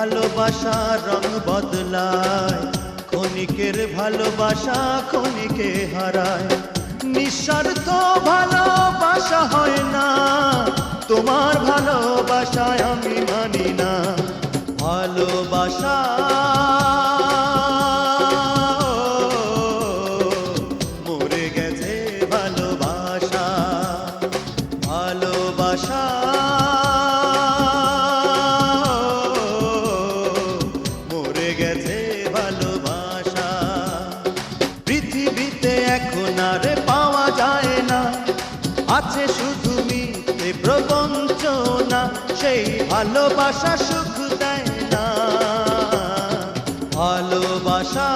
ভালোবাসা রং বদলায়, ক্ষণিকের ভালোবাসা ক্ষণিকে হারায়। নিঃস্বার্থ ভালোবাসা হয় না, তোমার ভালোবাসায় আমি মানি না। ভালোবাসা মরে গেছে, ভালোবাসা ভালোবাসা মরে গেছে, ভালোবাসা পৃথিবীতে এখন আর পাওয়া যায় না। আছে শুধু মিথ্যে প্রবঞ্চনা, সেই ভালোবাসা সুখ দেয় না। ভালোবাসা